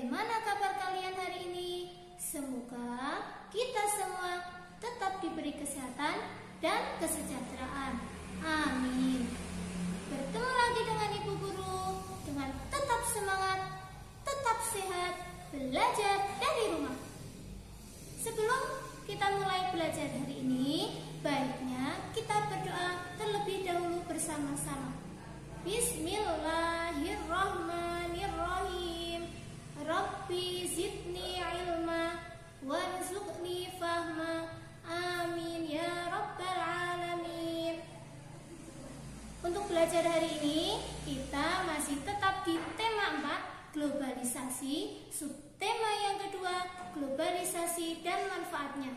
bagaimana kabar kalian hari ini? Semoga kita semua tetap diberi kesehatan dan kesejahteraan. Amin. Bertemu lagi dengan Ibu Guru dengan tetap semangat, tetap sehat, belajar dari rumah. Sebelum kita mulai belajar hari ini, baiknya kita berdoa terlebih dahulu bersama-sama. Bismillahirrahmanirrahim. Rabbi zidni ilma warzuqni fahma. Amin ya rabbal alamin. Untuk belajar hari ini, kita masih tetap di tema 4, globalisasi, subtema yang kedua, globalisasi dan manfaatnya.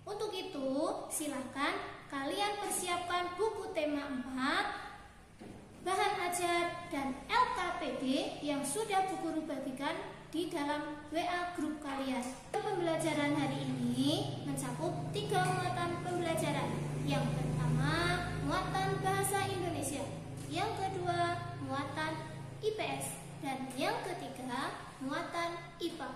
Untuk itu, silakan kalian persiapkan buku tema 4, bahan ajar dan LKPD yang sudah Bu Guru bagikan di dalam WA grup kalian. Pembelajaran hari ini mencakup 3 muatan pembelajaran. Yang pertama, muatan bahasa Indonesia. Yang kedua, muatan IPS. Dan yang ketiga, muatan IPA.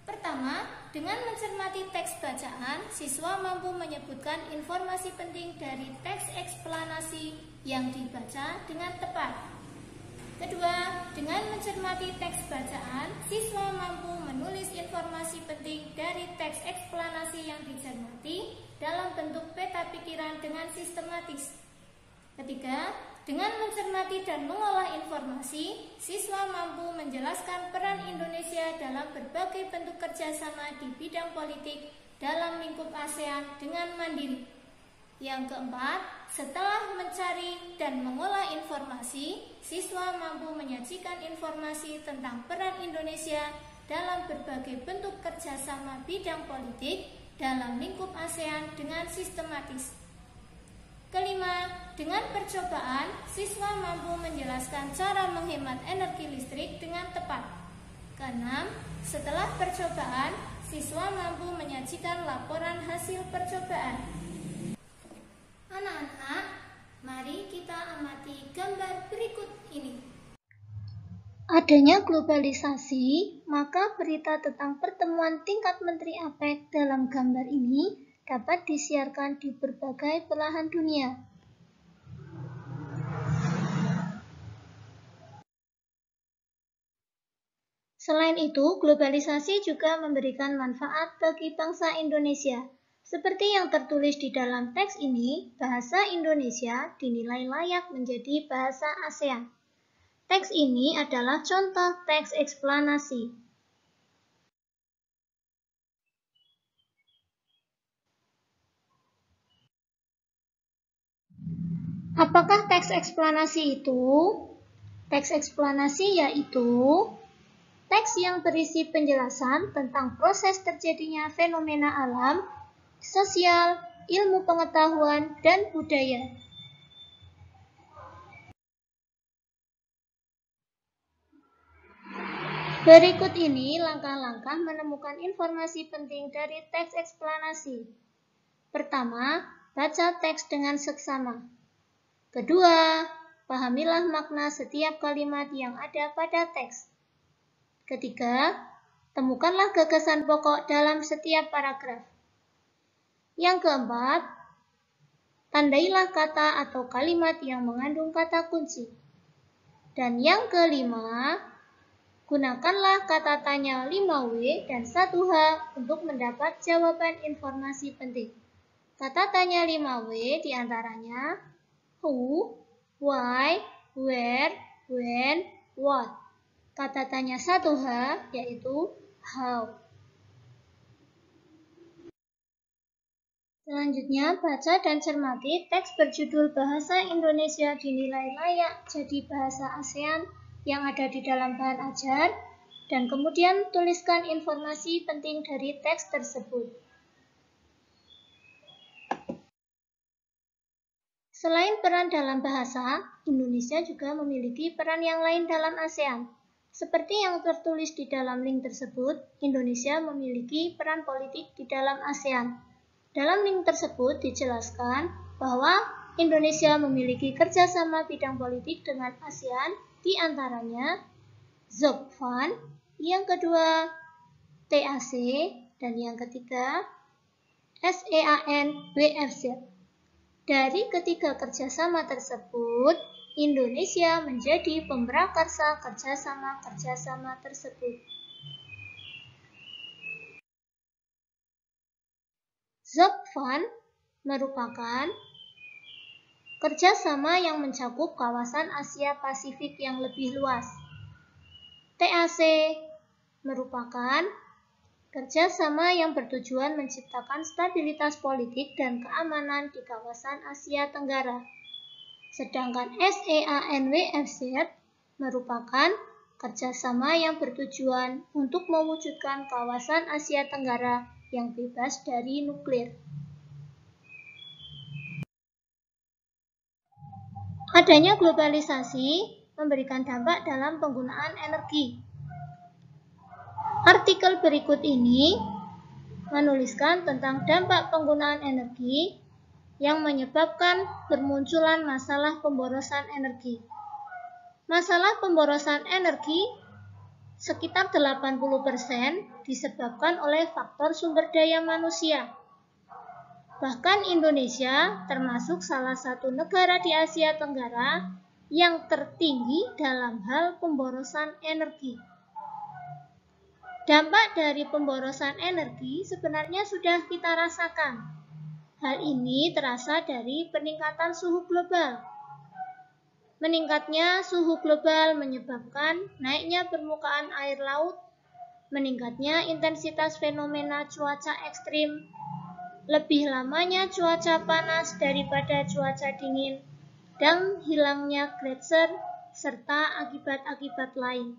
Pertama, dengan mencermati teks bacaan, siswa mampu menyebutkan informasi penting dari teks eksplanasi yang dibaca dengan tepat. Kedua, dengan mencermati teks bacaan, siswa mampu menulis informasi penting dari teks eksplanasi yang dicermati dalam bentuk peta pikiran dengan sistematis. Ketiga, dengan mencermati dan mengolah informasi, siswa mampu menjelaskan peran Indonesia dalam berbagai bentuk kerjasama di bidang politik dalam lingkup ASEAN dengan mandiri. Yang keempat, setelah mencari dan mengolah informasi, siswa mampu menyajikan informasi tentang peran Indonesia dalam berbagai bentuk kerjasama bidang politik dalam lingkup ASEAN dengan sistematis. Kelima, dengan percobaan, siswa mampu menjelaskan cara menghemat energi listrik dengan tepat. Keenam, setelah percobaan, siswa mampu menyajikan laporan hasil percobaan. Anak-anak, mari kita amati gambar berikut ini. Adanya globalisasi, maka berita tentang pertemuan tingkat Menteri APEC dalam gambar ini dapat disiarkan di berbagai belahan dunia. Selain itu, globalisasi juga memberikan manfaat bagi bangsa Indonesia. Seperti yang tertulis di dalam teks ini, bahasa Indonesia dinilai layak menjadi bahasa ASEAN. Teks ini adalah contoh teks eksplanasi. Apakah teks eksplanasi itu? Teks eksplanasi yaitu teks yang berisi penjelasan tentang proses terjadinya fenomena alam, sosial, ilmu pengetahuan, dan budaya. Berikut ini langkah-langkah menemukan informasi penting dari teks eksplanasi. Pertama, baca teks dengan seksama. Kedua, pahamilah makna setiap kalimat yang ada pada teks. Ketiga, temukanlah gagasan pokok dalam setiap paragraf. Yang keempat, tandailah kata atau kalimat yang mengandung kata kunci. Dan yang kelima, gunakanlah kata tanya 5W dan 1H untuk mendapat jawaban informasi penting. Kata tanya 5W diantaranya who, why, where, when, what. Kata tanya 1H yaitu how. Selanjutnya, baca dan cermati teks berjudul Bahasa Indonesia dinilai layak jadi bahasa ASEAN yang ada di dalam bahan ajar, dan kemudian tuliskan informasi penting dari teks tersebut. Selain peran dalam bahasa, Indonesia juga memiliki peran yang lain dalam ASEAN. Seperti yang tertulis di dalam link tersebut, Indonesia memiliki peran politik di dalam ASEAN. Dalam link tersebut dijelaskan bahwa Indonesia memiliki kerjasama bidang politik dengan ASEAN, di antaranya Zopfan, yang kedua TAC, dan yang ketiga SEAN-WFZ. Dari ketiga kerjasama tersebut, Indonesia menjadi pemprakarsa kerjasama tersebut. Zopfan merupakan kerjasama yang mencakup kawasan Asia Pasifik yang lebih luas. TAC merupakan kerjasama yang bertujuan menciptakan stabilitas politik dan keamanan di kawasan Asia Tenggara. Sedangkan SEAN-WFZ merupakan kerjasama yang bertujuan untuk mewujudkan kawasan Asia Tenggara yang bebas dari nuklir. Adanya globalisasi memberikan dampak dalam penggunaan energi. Artikel berikut ini menuliskan tentang dampak penggunaan energi yang menyebabkan bermunculan masalah pemborosan energi. Masalah pemborosan energi sekitar 80% disebabkan oleh faktor sumber daya manusia. Bahkan Indonesia termasuk salah satu negara di Asia Tenggara yang tertinggi dalam hal pemborosan energi. Dampak dari pemborosan energi sebenarnya sudah kita rasakan. Hal ini terasa dari peningkatan suhu global. Meningkatnya suhu global menyebabkan naiknya permukaan air laut, meningkatnya intensitas fenomena cuaca ekstrim, lebih lamanya cuaca panas daripada cuaca dingin, dan hilangnya gletser serta akibat-akibat lain.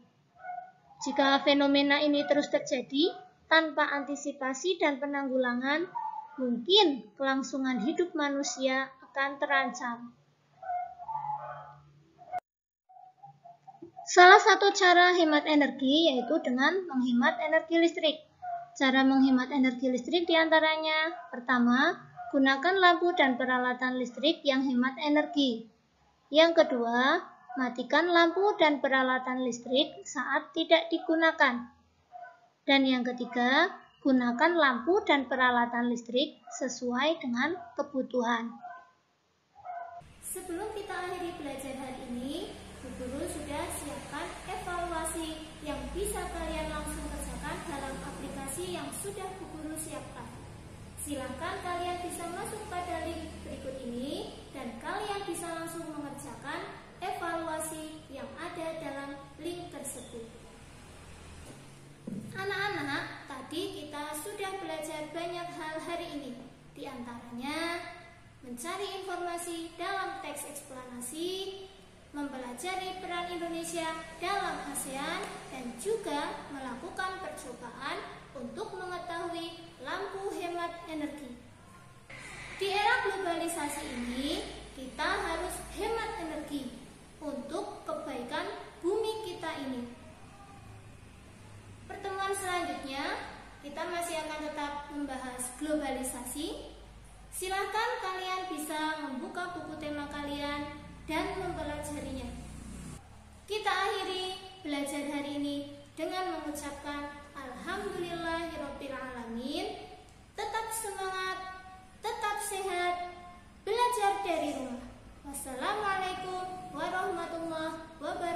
Jika fenomena ini terus terjadi tanpa antisipasi dan penanggulangan, mungkin kelangsungan hidup manusia akan terancam. Salah satu cara hemat energi yaitu dengan menghemat energi listrik. Cara menghemat energi listrik diantaranya: pertama, gunakan lampu dan peralatan listrik yang hemat energi. Yang kedua, matikan lampu dan peralatan listrik saat tidak digunakan. Dan yang ketiga, gunakan lampu dan peralatan listrik sesuai dengan kebutuhan. Sebelum kita akhiri belajar hari ini, Bu Guru sudah siapkan evaluasi yang bisa kalian langsung kerjakan dalam aplikasi yang sudah Bu Guru siapkan. Silakan kalian bisa masuk pada link berikut ini dan kalian bisa langsung mengerjakan evaluasi yang ada dalam link tersebut. Anak-anak, tadi kita sudah belajar banyak hal hari ini. Di antaranya mencari informasi dalam teks eksplanasi, mempelajari peran Indonesia dalam ASEAN, dan juga melakukan percobaan untuk mengetahui lampu hemat energi. Di era globalisasi ini, kita harus hemat energi untuk kebaikan bumi kita ini. Pertemuan selanjutnya, kita masih akan tetap membahas globalisasi. Silakan kalian bisa membuka buku tema kalian dan mempelajarinya. Kita akhiri belajar hari ini dengan mengucapkan Alhamdulillahirrabbilalamin. Tetap semangat, tetap sehat, belajar dari rumah. Wassalamualaikum warahmatullahi wabarakatuh.